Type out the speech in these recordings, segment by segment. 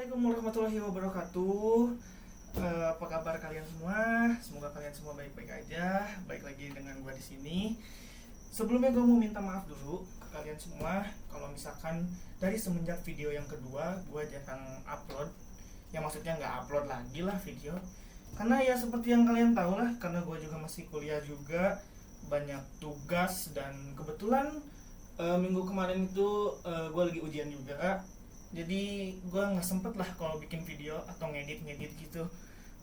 Assalamualaikum warahmatullahi wabarakatuh. Apa kabar kalian semua? Semoga kalian semua baik-baik aja. Baik lagi dengan gue di sini. Sebelumnya gue mau minta maaf dulu ke kalian semua kalau misalkan dari semenjak video yang kedua gue jarang upload. Ya maksudnya nggak upload lagi lah video. Karena ya seperti yang kalian tahu lah, karena gue juga masih kuliah juga, banyak tugas dan kebetulan minggu kemarin itu gue lagi ujian juga. Jadi gue nggak sempet lah kalau bikin video atau ngedit gitu.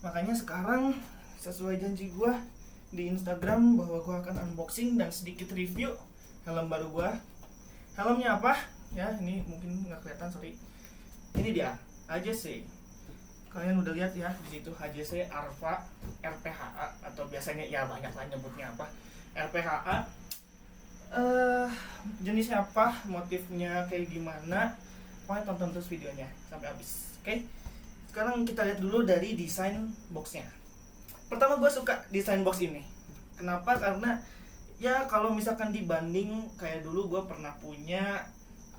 Makanya sekarang sesuai janji gue di Instagram bahwa gue akan unboxing dan sedikit review helm baru gue. Helmnya apa? Ya ini mungkin nggak kelihatan, sorry. Ini dia HJC. Kalian udah lihat ya di situ HJC Arva RPHA atau biasanya ya banyak lah nyebutnya apa RPHA. Jenisnya apa? Motifnya kayak gimana? Pokoknya tonton terus videonya sampai habis. Oke. Sekarang kita lihat dulu dari desain boxnya. Pertama gue suka desain box ini. Kenapa? Karena ya kalau misalkan dibanding kayak dulu gue pernah punya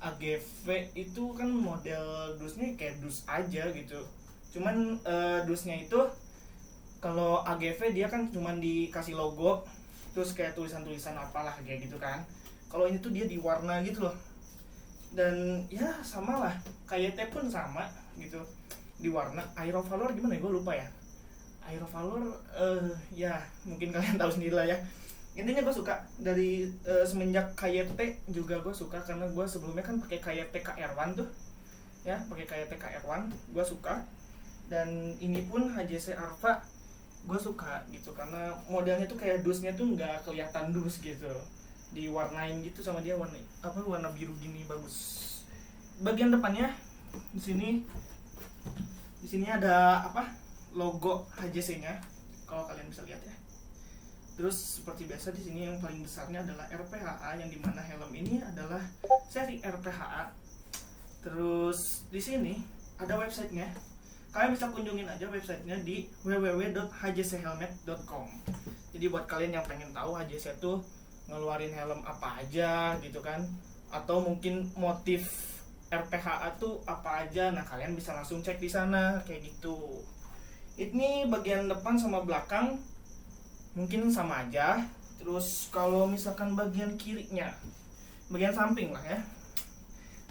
AGV, itu kan model dusnya kayak dus aja gitu. Cuman dusnya itu kalau AGV dia kan cuman dikasih logo terus kayak tulisan-tulisan apalah kayak gitu kan. Kalau ini tuh dia diwarna gitu loh. Dan ya sama lah, KYT pun sama gitu, di warna. Aerovalor gimana ya, gue lupa ya. Aerovalor ya mungkin kalian tahu sendiri lah ya. Intinya gue suka dari semenjak KYT juga gue suka, karena gue sebelumnya kan pakai KYT KR1 tuh ya, pakai KYT KR1 gue suka. Dan ini pun HJC Arva gue suka gitu, karena modelnya tuh kayak dusnya tuh nggak kelihatan dus gitu, diwarnain gitu sama dia warna biru gini, bagus. Bagian depannya di sini ada apa, logo HJC-nya kalau kalian bisa lihat ya. Terus seperti biasa di sini yang paling besarnya adalah RPHA, yang dimana helm ini adalah seri RPHA. Terus di sini ada websitenya, kalian bisa kunjungin aja websitenya di www.hjchelmet.com. Jadi buat kalian yang pengen tahu HJC tuh ngeluarin helm apa aja gitu kan, atau mungkin motif RPHA tuh apa aja, nah kalian bisa langsung cek di sana kayak gitu. Ini bagian depan sama belakang mungkin sama aja. Terus kalau misalkan bagian kirinya, bagian samping lah ya,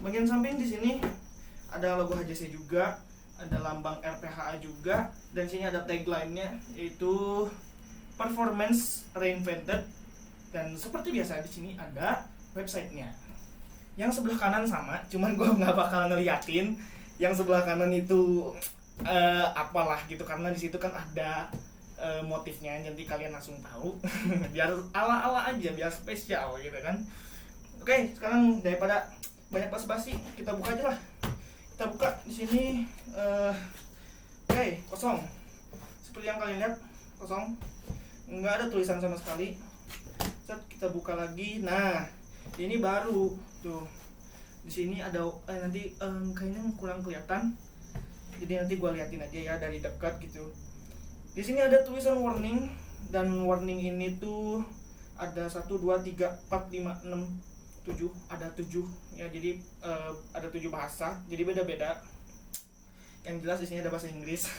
bagian samping di sini ada logo HJC juga, ada lambang RPHA juga, dan sini ada tagline-nya yaitu Performance Reinvented. Dan seperti biasa di sini ada websitenya. Yang sebelah kanan sama, cuman gue nggak bakal ngeliatin yang sebelah kanan itu apalah gitu, karena di situ kan ada motifnya, jadi kalian langsung tahu. Biar ala-ala aja, biar spesial gitu kan. Oke, sekarang daripada banyak basa-basi, kita buka aja lah. Kita buka di sini. Oke, kosong. Seperti yang kalian lihat, kosong. Nggak ada tulisan sama sekali. Kita buka lagi. Nah, ini baru tuh. Di sini ada nanti kayaknya kurang kelihatan. Jadi nanti gue liatin aja ya dari dekat gitu. Di sini ada tulisan warning, dan warning ini tuh ada 1 2 3 4 5 6 7, ada 7 ya. Jadi ada 7 bahasa. Jadi beda-beda. Yang jelas di sini ada bahasa Inggris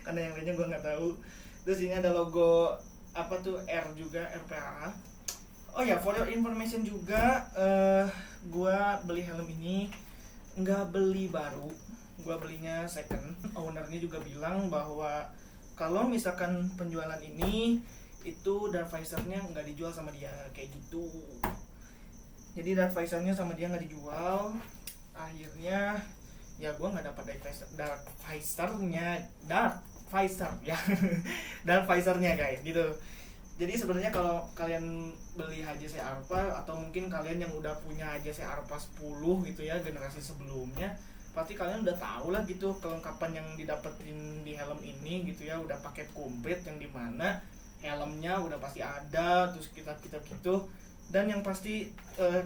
karena yang lainnya gue nggak tahu. Terus ini ada logo apa tuh, R juga, RPHA. Oh ya, for your information juga, gua beli helm ini nggak beli baru, gua belinya second. Ownernya juga bilang bahwa kalau misalkan penjualan ini itu dark visornya nggak dijual sama dia kayak gitu. Jadi dark visornya sama dia nggak dijual. Akhirnya ya gua nggak dapat dark visornya ya. Dark visornya guys gitu. Jadi sebenarnya kalau kalian beli HJC Arva, atau mungkin kalian yang udah punya HJC Arva 10 gitu ya, generasi sebelumnya, pasti kalian udah tahu lah gitu kelengkapan yang didapetin di helm ini gitu ya. Udah paket komplit yang dimana helmnya udah pasti ada, terus kita gitu. Dan yang pasti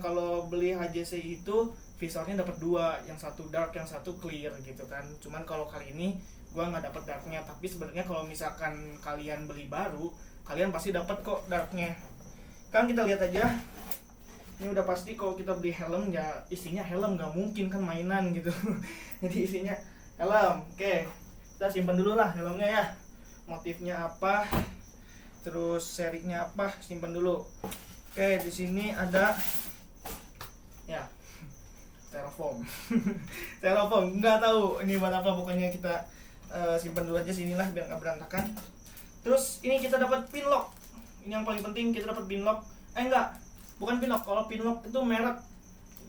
kalau beli HJC itu visornya dapat 2, yang satu dark, yang satu clear gitu kan. Cuman kalau kali ini gua nggak dapet darknya, tapi sebenarnya kalau misalkan kalian beli baru, kalian pasti dapat kok darknya. Kan kita lihat aja. Ini udah pasti kalau kita beli helm ya isinya helm, nggak mungkin kan mainan gitu. Jadi isinya helm. Oke, kita simpan dulu lah helmnya ya. Motifnya apa, terus serinya apa, simpan dulu. Oke, di sini ada ya styrofoam. Styrofoam, nggak tahu ini buat apa, pokoknya kita simpan dulu aja sinilah biar nggak berantakan. Terus ini kita dapat pin lock. Ini yang paling penting, kita dapat pin lock. Enggak, bukan pin lock. Kalau pin lock itu merek.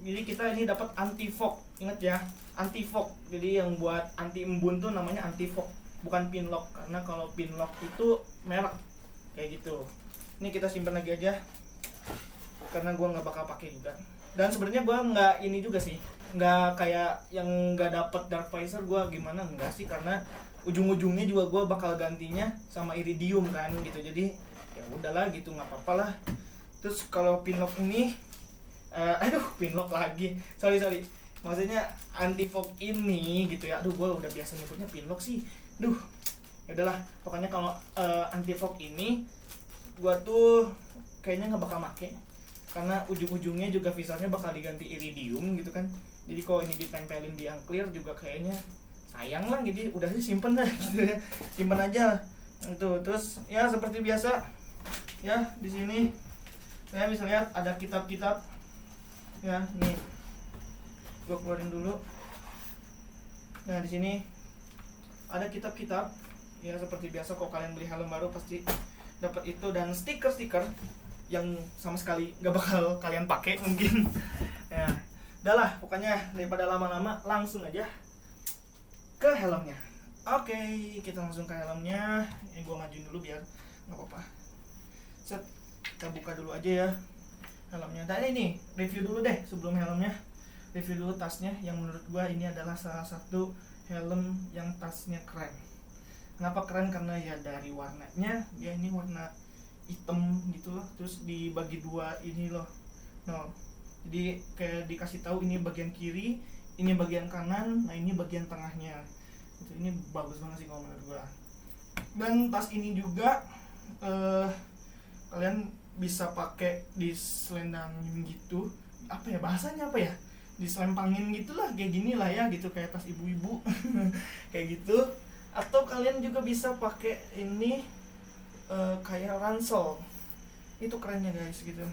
Jadi kita ini dapat anti fog. Ingat ya, anti fog. Jadi yang buat anti embun tuh namanya anti fog, bukan pin lock. Karena kalau pin lock itu merek kayak gitu. Ini kita simpan lagi aja karena gua nggak bakal pakai juga. Dan sebenarnya gua nggak ini juga sih, nggak kayak yang nggak dapat dark visor gua gimana, enggak sih, karena ujung-ujungnya juga gua bakal gantinya sama iridium kan gitu. Jadi ya udahlah gitu, nggak apa-apa lah. Terus kalau pin lock ini pin lock lagi, sorry maksudnya anti fog ini gitu ya. Aduh, gue udah biasa nyebutnya pin lock sih. Ya udahlah, pokoknya kalau anti fog ini gue tuh kayaknya nggak bakal make, karena ujung-ujungnya juga visornya bakal diganti iridium gitu kan. Jadi kalau ini ditempelin di yang clear juga kayaknya sayang lah. Jadi udah sih simpen lah gitu ya, simpen aja itu. Terus ya seperti biasa ya, di sini saya bisa lihat ada kitab-kitab ya. Nih gue keluarin dulu. Nah, di sini ada kitab-kitab ya, seperti biasa kalau kalian beli helm baru pasti dapat itu, dan stiker-stiker yang sama sekali gak bakal kalian pakai mungkin. Ya udahlah, pokoknya daripada lama-lama langsung aja ke helmnya. Oke, kita langsung ke helmnya. Ini gue majuin dulu biar nggak apa-apa. Set, kita buka dulu aja ya helmnya. Dan ini review dulu deh sebelum helmnya. Review dulu tasnya, yang menurut gue ini adalah salah satu helm yang tasnya keren. Kenapa keren? Karena ya dari warnanya, ya ini warna hitam gitu loh, terus dibagi dua ini loh. No, jadi kayak dikasih tahu ini bagian kiri, ini bagian kanan, nah ini bagian tengahnya. Itu ini bagus banget sih kalau menurut gua. Dan tas ini juga kalian bisa pakai diselendangin gitu, apa ya bahasanya, apa ya, diselempangin gitulah, kayak gini lah ya gitu, kayak tas ibu-ibu kayak gitu. Atau kalian juga bisa pakai ini kayak ransel. Itu kerennya guys gitu,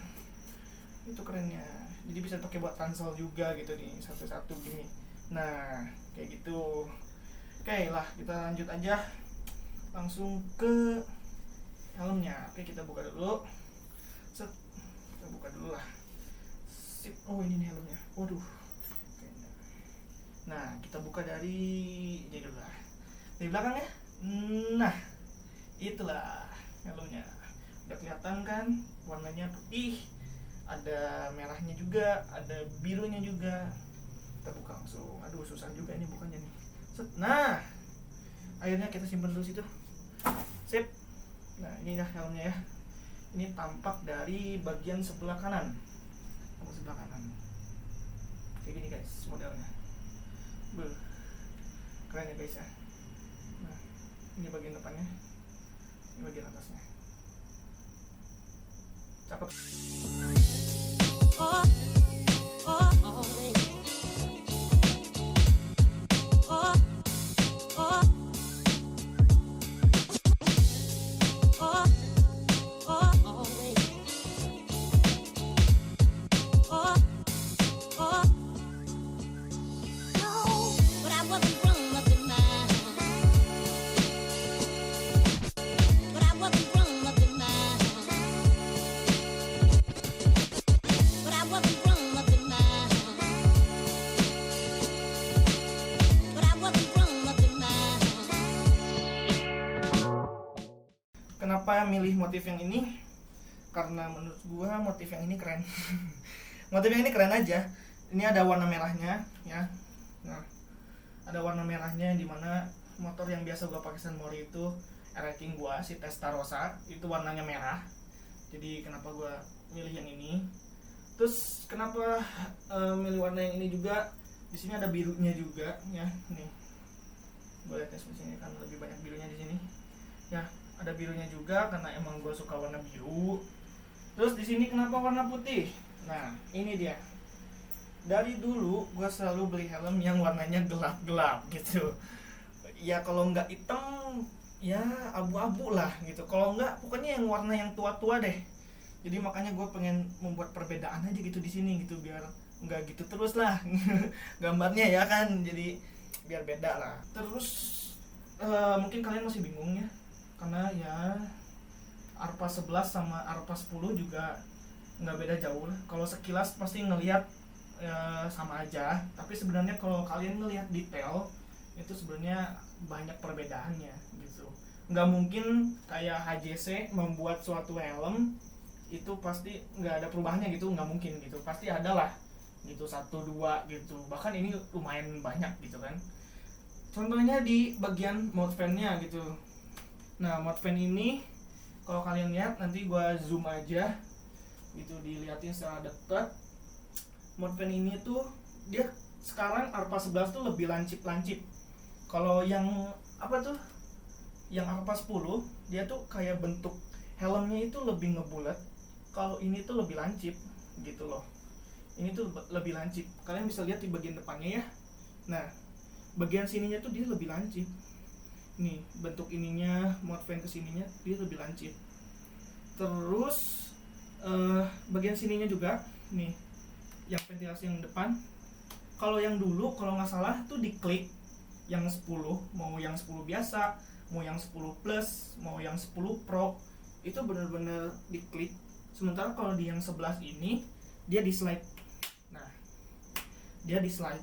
itu kerennya. Jadi bisa pakai buat ransel juga gitu nih, satu-satu gini. Nah kayak gitu. Oke lah, kita lanjut aja langsung ke helmnya. Oke, kita buka dulu. Set, kita buka dulu lah. Sip. Oh, ini nih helmnya. Waduh. Nah, kita buka dari ini dulu lah. Dari belakang ya. Nah, itulah helmnya. Udah kelihatan kan warnanya putih, ada merahnya juga, ada birunya juga. Kita buka langsung. Aduh, susah juga ini bukannya nih. Set. Nah, akhirnya kita simpan dulu situ. Sip. Nah, ini dah helmnya ya. Ini tampak dari bagian sebelah kanan. Sebelah kanan. Kayak gini guys modelnya. Keren ya guys ya. Nah, ini bagian depannya, ini bagian atasnya. Cakep. Kenapa milih motif yang ini? Karena menurut gua motif yang ini keren. Motif yang ini keren aja. Ini ada warna merahnya ya. Nah, ada warna merahnya, dimana motor yang biasa gua pakai San Mori itu ranking gua si Testarossa itu warnanya merah. Jadi kenapa gua milih yang ini? Terus kenapa milih warna yang ini juga? Di sini ada birunya juga ya. Nih, boleh tes di sini kan lebih banyak birunya di sini. Ya, ada birunya juga karena emang gue suka warna biru. Terus di sini kenapa warna putih? Nah, ini dia. dari dulu gue selalu beli helm yang warnanya gelap-gelap gitu. Ya kalau nggak hitam ya abu-abu lah gitu. Kalau nggak pokoknya yang warna yang tua-tua deh. Jadi makanya gue pengen membuat perbedaan aja gitu di sini gitu, biar nggak gitu terus lah gambarnya ya kan, jadi biar beda lah. Terus mungkin kalian masih bingung ya, karena ya Arpa 11 sama Arpa 10 juga nggak beda jauh lah. Kalau sekilas pasti ngelihat sama aja, tapi sebenarnya kalau kalian ngelihat detail itu sebenarnya banyak perbedaannya gitu. Nggak mungkin kayak HJC membuat suatu helm itu pasti nggak ada perubahannya gitu, nggak mungkin gitu, pasti ada lah gitu, satu dua gitu, bahkan ini lumayan banyak gitu kan. Contohnya di bagian mount fan-nya gitu. Nah, mount fan ini kalau kalian lihat, nanti gua zoom aja gitu, dilihatin secara dekat. Mount fan ini tuh dia sekarang Arpa 11 tuh lebih lancip-lancip. Kalau yang apa tuh, yang Arpa 10 dia tuh kayak bentuk helmnya itu lebih ngebulat. Kalau ini tuh lebih lancip gitu loh. Ini tuh lebih lancip. Kalian bisa lihat di bagian depannya ya. Nah, bagian sininya tuh dia lebih lancip. Nih, bentuk ininya, mount fan kesininya dia lebih lancip. Terus bagian sininya juga nih, yang ventilasi yang depan. Kalau yang dulu kalau nggak salah tuh diklik yang 10, mau yang 10 biasa, mau yang 10 plus, mau yang 10 pro, itu bener-bener diklik. Sementara kalau di yang 11 ini dia di slide. Nah, dia di slide.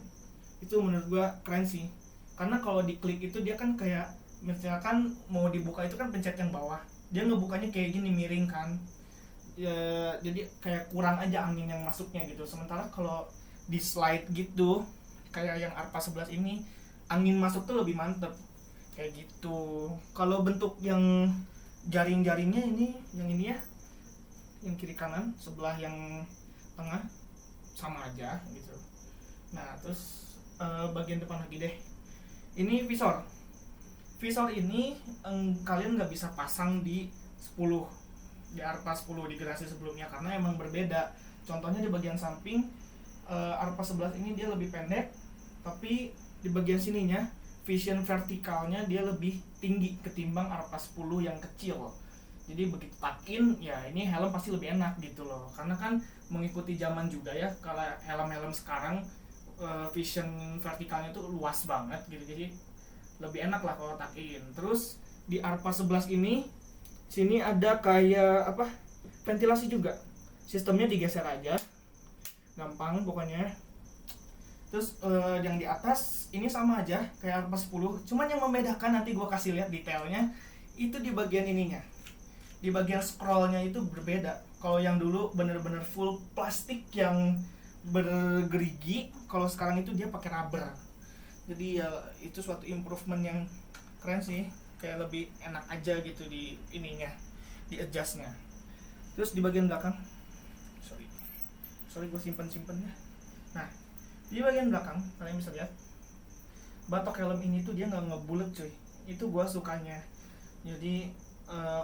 Itu menurut gua keren sih. Karena kalau diklik itu dia kan kayak misalkan mau dibuka itu kan pencet yang bawah. Dia ngebukanya kayak gini miring kan. Ya, jadi kayak kurang aja angin yang masuknya gitu. Sementara kalau di slide gitu kayak yang Arpa 11 ini, angin masuk tuh lebih mantep kayak gitu. Kalau bentuk yang jaring-jaringnya ini, yang ini ya, yang kiri kanan sebelah yang tengah sama aja gitu. Nah, terus bagian depan lagi deh, ini visor. Visor ini kalian nggak bisa pasang di 10, di Arpa 10 di generasi sebelumnya, karena emang berbeda. Contohnya di bagian samping Arpa 11 ini dia lebih pendek, tapi di bagian sininya vision vertikalnya dia lebih tinggi ketimbang Arpa 10 yang kecil. Jadi begitu takin ya ini helm pasti lebih enak gitu loh, karena kan mengikuti zaman juga ya. Kalau helm-helm sekarang vision vertikalnya tuh luas banget gitu, jadi lebih enak lah kalau takin. Terus di Arpa 11 ini sini ada kayak apa, ventilasi juga, sistemnya digeser aja, gampang pokoknya. Terus yang di atas ini sama aja kayak Arpa 10, cuman yang membedakan nanti gue kasih lihat detailnya itu di bagian ininya. Di bagian scrollnya itu berbeda. Kalau yang dulu bener-bener full plastik yang bergerigi, kalau sekarang itu dia pakai rubber. Jadi ya itu suatu improvement yang keren sih, kayak lebih enak aja gitu di ininya, di adjustnya. Terus di bagian belakang, sorry gue simpen ya. Nah, di bagian belakang kalian bisa lihat batok helm ini tuh dia nggak ngebulet cuy, itu gue sukanya. Jadi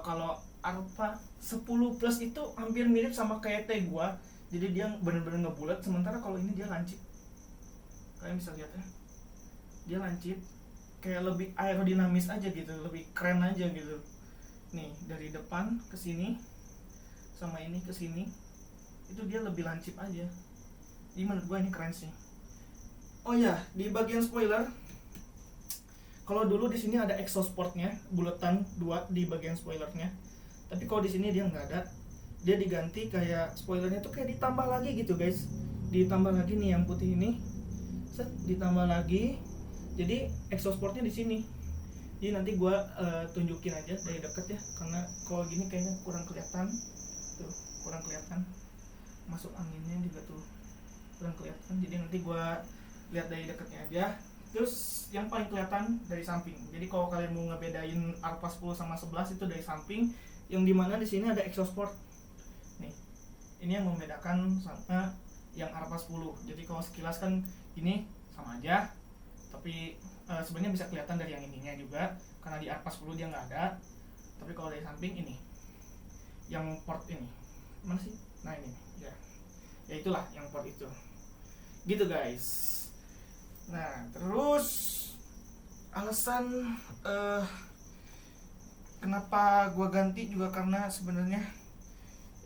kalau Arpa 10 plus itu hampir mirip sama kayak T gua, jadi dia bener-bener ngebulat. Sementara kalau ini dia lancip, kalian bisa lihat ya, dia lancip, kayak lebih aerodinamis aja gitu, lebih keren aja gitu. Nih dari depan ke sini sama ini ke sini itu dia lebih lancip aja. Jadi menurut gua ini keren sih. Oh ya, di bagian spoiler, kalau dulu di sini ada exhaust portnya, buletan 2 di bagian spoilernya. Tapi kalau di sini dia nggak ada, dia diganti kayak spoilernya tuh kayak ditambah lagi gitu guys, ditambah lagi nih yang putih ini, set ditambah lagi. Jadi exhaust portnya di sini. Jadi nanti gue tunjukin aja dari deket ya, karena kalau gini kayaknya kurang kelihatan, tuh kurang kelihatan, masuk anginnya juga tuh kurang kelihatan. Jadi nanti gue lihat dari deketnya aja. Terus yang paling kelihatan dari samping. Jadi kalau kalian mau ngebedain Arpa 10 sama 11 itu dari samping, yang dimana di sini ada exhaust port. Nih, ini yang membedakan sama yang Arpa 10. Jadi kalau sekilas kan ini sama aja, tapi sebenarnya bisa kelihatan dari yang ininya juga, karena di Arpa 10 dia nggak ada. Tapi kalau dari samping ini, yang port ini mana sih? Nah ini ya, ya itulah yang port itu. gitu guys. Nah terus alasan kenapa gue ganti juga karena sebenarnya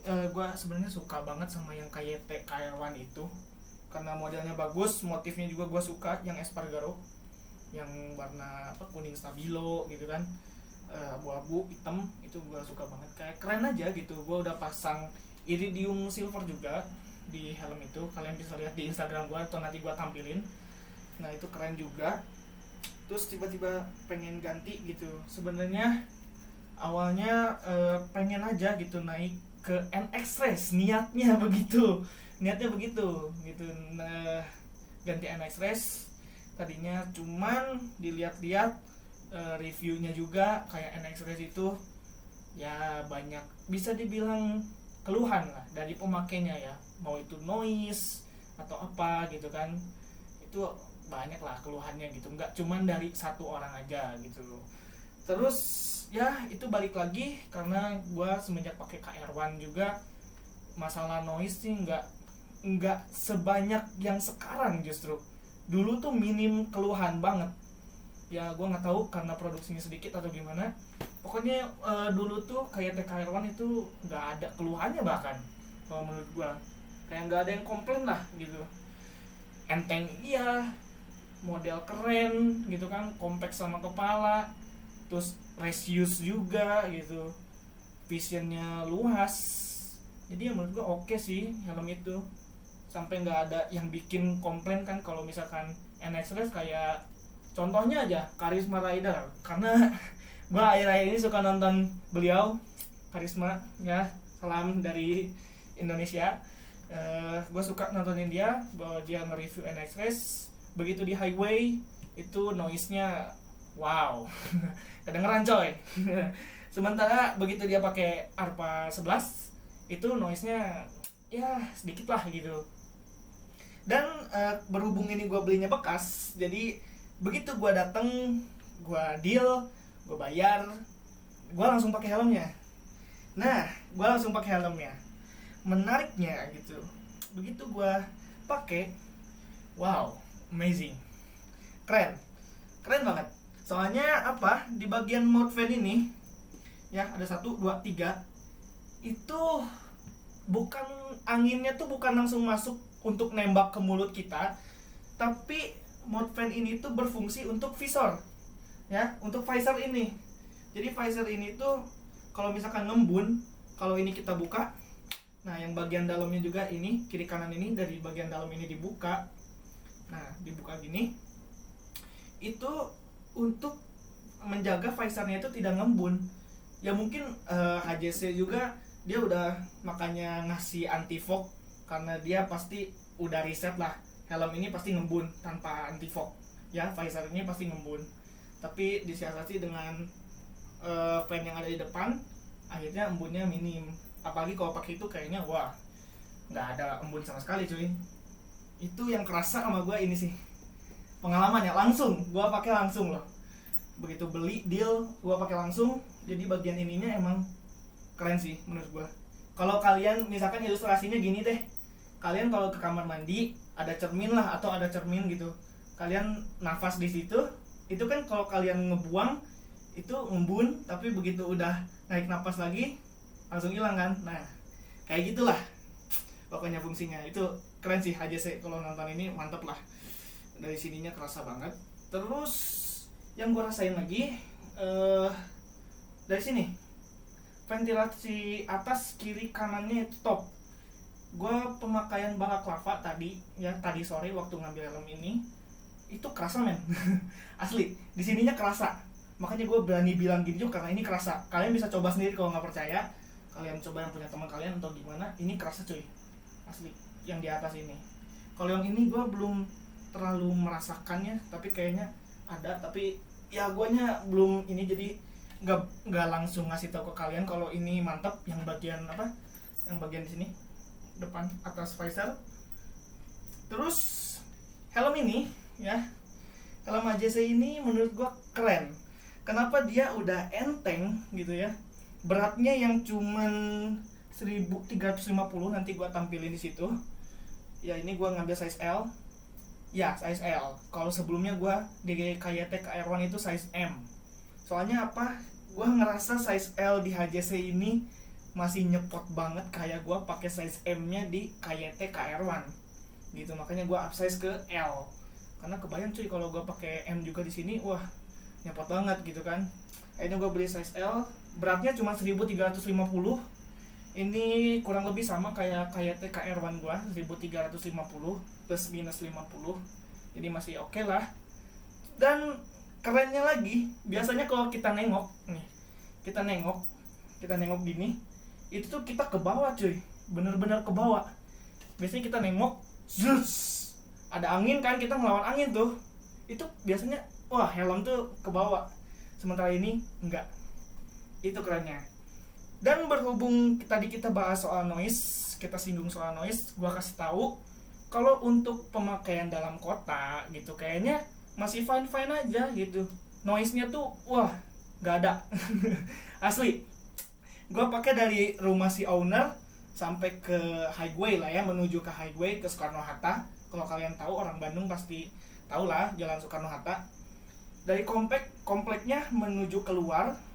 gue sebenarnya suka banget sama yang KYT KR1 itu, karena modelnya bagus, motifnya juga gue suka, yang Espargaro yang warna kuning stabilo gitu kan, abu-abu hitam, itu gue suka banget, kayak keren aja gitu. Gue udah pasang iridium silver juga di helm itu, kalian bisa lihat di Instagram gue atau nanti gue tampilin. Nah itu keren juga. Terus tiba-tiba pengen ganti gitu, sebenarnya awalnya pengen aja gitu naik ke NX Race, niatnya begitu gitu. Nah ganti NX Race tadinya, cuman dilihat-lihat reviewnya juga kayak NX Race itu ya banyak bisa dibilang keluhan lah dari pemakainya ya, mau itu noise atau apa gitu kan, itu banyak lah keluhannya gitu, nggak cuman dari satu orang aja gitu. Terus ya itu balik lagi karena gue semenjak pakai KR1 juga masalah noise sih nggak sebanyak yang sekarang. Justru dulu tuh minim keluhan banget ya, gue nggak tahu karena produksinya sedikit atau gimana. Pokoknya dulu tuh kayak TKR1 itu nggak ada keluhannya, bahkan kalau menurut gue kayak nggak ada yang komplain lah gitu. Enteng iya, model keren gitu kan, compact sama kepala, terus resius juga gitu, visionnya luas. Jadi ya menurut gue oke sih helm itu, sampai nggak ada yang bikin komplain kan. Kalau misalkan NX Race kayak contohnya aja Karisma Rider, karena gue akhir-akhir ini suka nonton beliau, Karisma ya, salam dari Indonesia. Gue suka nontonin dia bahwa dia nge-review NX Race, begitu di highway itu noise-nya wow kedengeran coy. Sementara begitu dia pakai Arpa 11 itu noise-nya ya sedikit lah gitu. Dan berhubung ini gue belinya bekas, jadi begitu gue dateng, gue deal, gue bayar, gue langsung pakai helmnya. Nah gue langsung pakai helmnya. Menariknya gitu, begitu gue pakai, wow, amazing, keren banget. Soalnya apa, di bagian mount fan ini ya ada 1, 2, 3 itu bukan, anginnya tuh bukan langsung masuk untuk nembak ke mulut kita, tapi mount fan ini tuh berfungsi untuk visor ya, untuk visor ini. Jadi visor ini tuh kalau misalkan ngembun, kalau ini kita buka, nah yang bagian dalamnya juga ini, kiri kanan ini, dari bagian dalam ini dibuka, nah dibuka gini, itu untuk menjaga visornya itu tidak ngembun. Ya mungkin HJC juga dia udah makanya ngasih anti fog, karena dia pasti udah riset lah, helm ini pasti ngembun tanpa anti fog ya, visornya pasti ngembun. Tapi disiasati dengan fan yang ada di depan, akhirnya embunnya minim. Apalagi kalau pakai itu kayaknya wah, nggak ada embun sama sekali cuy. Itu yang kerasa sama gue ini sih, pengalaman ya, langsung gue pakai langsung loh. Begitu beli deal gue pakai langsung, jadi bagian ininya emang keren sih menurut gue. Kalau kalian misalkan ilustrasinya gini deh, kalian kalau ke kamar mandi ada cermin lah, atau ada cermin gitu, kalian nafas di situ, itu kan kalau kalian ngebuang itu embun, tapi begitu udah naik nafas lagi langsung hilang kan. Nah kayak gitulah pokoknya fungsinya. Itu keren sih HJC, kalau nonton ini mantep lah, dari sininya kerasa banget. Terus yang gue rasain lagi dari sini, ventilasi atas kiri kanannya itu top. Gue pemakaian balaklava tadi ya, tadi sore waktu ngambil helm ini, itu kerasa men. Asli di sininya kerasa, makanya gue berani bilang gini juga karena ini kerasa. Kalian bisa coba sendiri kalau nggak percaya, kalian coba yang punya teman kalian atau gimana, ini kerasa cuy, asli yang di atas ini. Kalau yang ini gue belum terlalu merasakannya, tapi kayaknya ada, tapi ya guanya belum ini, jadi nggak langsung ngasih tahu ke kalian kalau ini mantap. Yang bagian apa, yang bagian di sini depan atas visor. Terus helm ini ya, helm HJC ini menurut gua keren. Kenapa dia udah enteng gitu ya, beratnya yang cuman 1350, nanti gua tampilin di situ ya. Ini gua ngambil size L, Ya, size L. Kalau sebelumnya gue di KYT KR1 itu size M. Soalnya apa? Gue ngerasa size L di HJC ini masih nyepot banget, kayak gue pakai size M-nya di KYT KR1. Gitu, makanya gue upsize ke L. Karena kebayang cuy kalau gue pakai M juga di sini, wah, nyepot banget gitu kan. Akhirnya gue beli size L, beratnya cuma 1350. Ini kurang lebih sama kayak TKR1 gua, 1350 plus minus 50. Jadi masih oke lah. Dan kerennya lagi, biasanya kalau kita nengok nih, kita nengok gini, itu tuh kita ke bawah cuy, bener-bener ke bawah. Biasanya kita nengok, zus, ada angin kan, kita ngelawan angin tuh, itu biasanya wah helm tuh ke bawah. Sementara ini enggak. Itu kerennya. Dan berhubung tadi kita bahas soal noise, kita singgung soal noise, gua kasih tahu kalau untuk pemakaian dalam kota gitu kayaknya masih fine aja gitu. Noise-nya tuh wah nggak ada. Asli. Gua pakai dari rumah si owner sampai ke highway lah ya, menuju ke highway ke Soekarno Hatta. Kalau kalian tahu, orang Bandung pasti tahu lah Jalan Soekarno Hatta. Dari kompleknya menuju keluar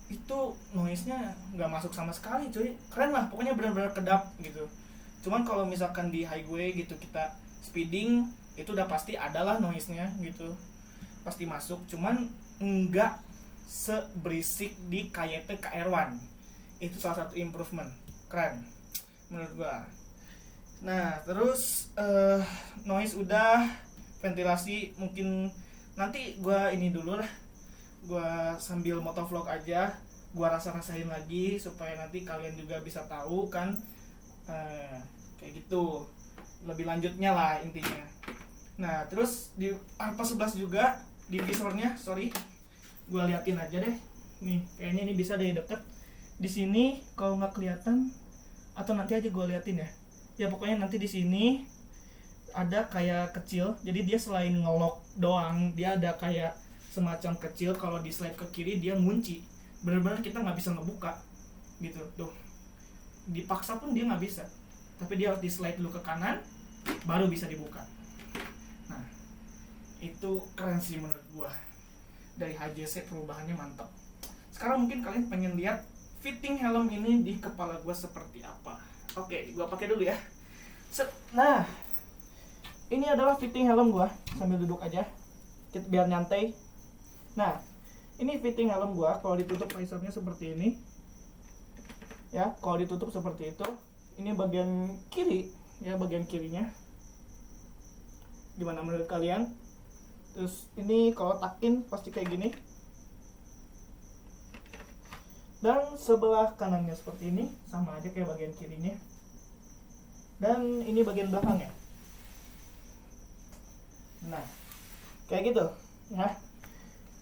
itu noise-nya nggak masuk sama sekali cuy, keren lah pokoknya, benar-benar kedap gitu. Cuman kalau misalkan di highway gitu kita speeding, itu udah pasti adalah noise-nya gitu, pasti masuk, cuman nggak seberisik di KYT KR1. Itu salah satu improvement, keren menurut gua. Nah terus noise udah, ventilasi mungkin nanti gua ini dulu lah, gua sambil motovlog aja, gua rasain lagi supaya nanti kalian juga bisa tahu kan, kayak gitu lebih lanjutnya lah intinya. Nah terus di Alpha 11 juga divisornya, sorry, gua liatin aja deh nih, kayaknya ini bisa dari deket di sini kalau nggak kelihatan, atau nanti aja gua liatin ya. Ya pokoknya nanti di sini ada kayak kecil, jadi dia selain ngelok doang, dia ada kayak semacam kecil, kalau di slide ke kiri dia ngunci, benar-benar kita nggak bisa ngebuka gitu tuh, dipaksa pun dia nggak bisa, tapi dia harus di slide dulu ke kanan baru bisa dibuka. Nah itu keren sih menurut gua, dari HJC perubahannya mantap. Sekarang mungkin kalian pengen lihat fitting helm ini di kepala gua seperti apa. Oke, gua pakai dulu ya. Nah ini adalah fitting helm gua, sambil duduk aja biar nyantai. Nah, ini fitting helm gua, kalau ditutup visornya seperti ini. Ya, kalau ditutup seperti itu. Ini bagian kiri, ya bagian kirinya. Gimana menurut kalian? Terus ini kalau takin pasti kayak gini. Dan sebelah kanannya seperti ini, sama aja kayak bagian kirinya. Dan ini bagian belakangnya. Nah, kayak gitu, ya.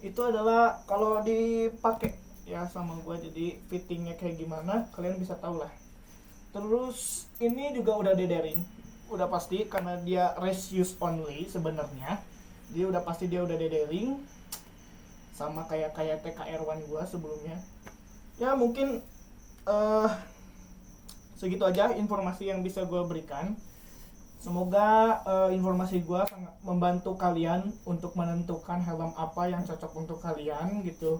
Itu adalah kalau dipakai ya sama gua, jadi fittingnya kayak gimana kalian bisa tahu lah. Terus ini juga udah dedering, udah pasti karena dia race use only sebenarnya, jadi udah pasti dia udah dedering, sama kayak TKR1 gua sebelumnya. Ya mungkin segitu aja informasi yang bisa gua berikan. Semoga informasi gue sangat membantu kalian untuk menentukan helm apa yang cocok untuk kalian gitu.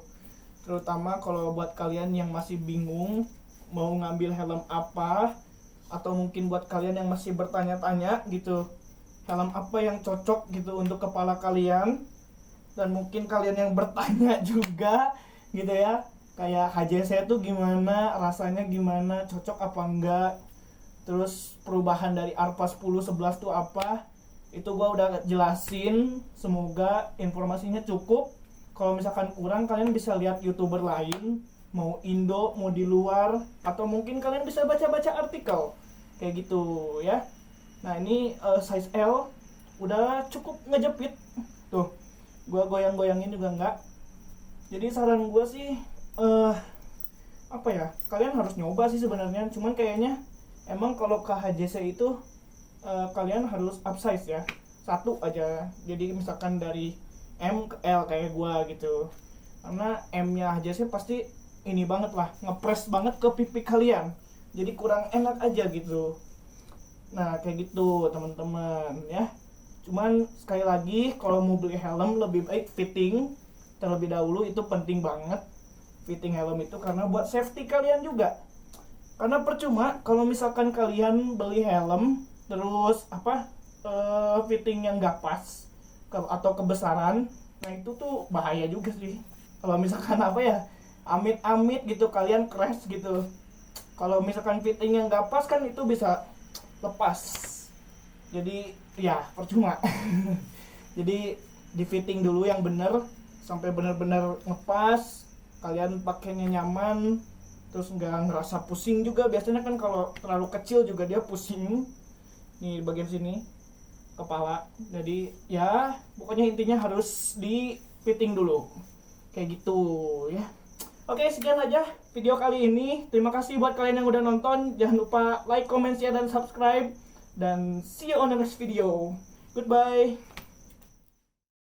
Terutama kalau buat kalian yang masih bingung mau ngambil helm apa, atau mungkin buat kalian yang masih bertanya-tanya gitu, helm apa yang cocok gitu untuk kepala kalian. Dan mungkin kalian yang bertanya juga gitu ya, kayak HJC itu gimana, rasanya gimana, cocok apa enggak. Terus perubahan dari Alpha 10, 11 itu apa, itu gua udah jelasin. Semoga informasinya cukup. Kalau misalkan kurang, kalian bisa lihat YouTuber lain, mau Indo, mau di luar, atau mungkin kalian bisa baca-baca artikel kayak gitu ya. Nah ini size L udah cukup ngejepit tuh, gua goyang-goyangin juga enggak. Jadi saran gua sih apa ya, kalian harus nyoba sih sebenarnya. Cuman kayaknya emang kalau ke HJC itu kalian harus upsize ya, satu aja. Jadi misalkan dari M ke L kayak gua gitu, karena M nya HJC pasti ini banget lah, ngepres banget ke pipi kalian, jadi kurang enak aja gitu. Nah kayak gitu teman-teman ya. Cuman sekali lagi kalau mau beli helm lebih baik fitting terlebih dahulu, itu penting banget fitting helm itu karena buat safety kalian juga. Karena percuma kalau misalkan kalian beli helm terus fitting yang nggak pas atau kebesaran, nah itu tuh bahaya juga sih. Kalau misalkan amit-amit gitu kalian crash gitu, kalau misalkan fitting yang nggak pas kan itu bisa lepas, jadi ya percuma. Jadi di fitting dulu yang bener sampai bener-bener ngepas, kalian pakainya nyaman, terus nggak ngerasa pusing juga. Biasanya kan kalau terlalu kecil juga dia pusing nih bagian sini kepala. Jadi ya pokoknya intinya harus di fitting dulu kayak gitu ya. Oke, sekian aja video kali ini. Terima kasih buat kalian yang udah nonton. Jangan lupa like, comment, share, dan subscribe. Dan see you on the next video. Goodbye.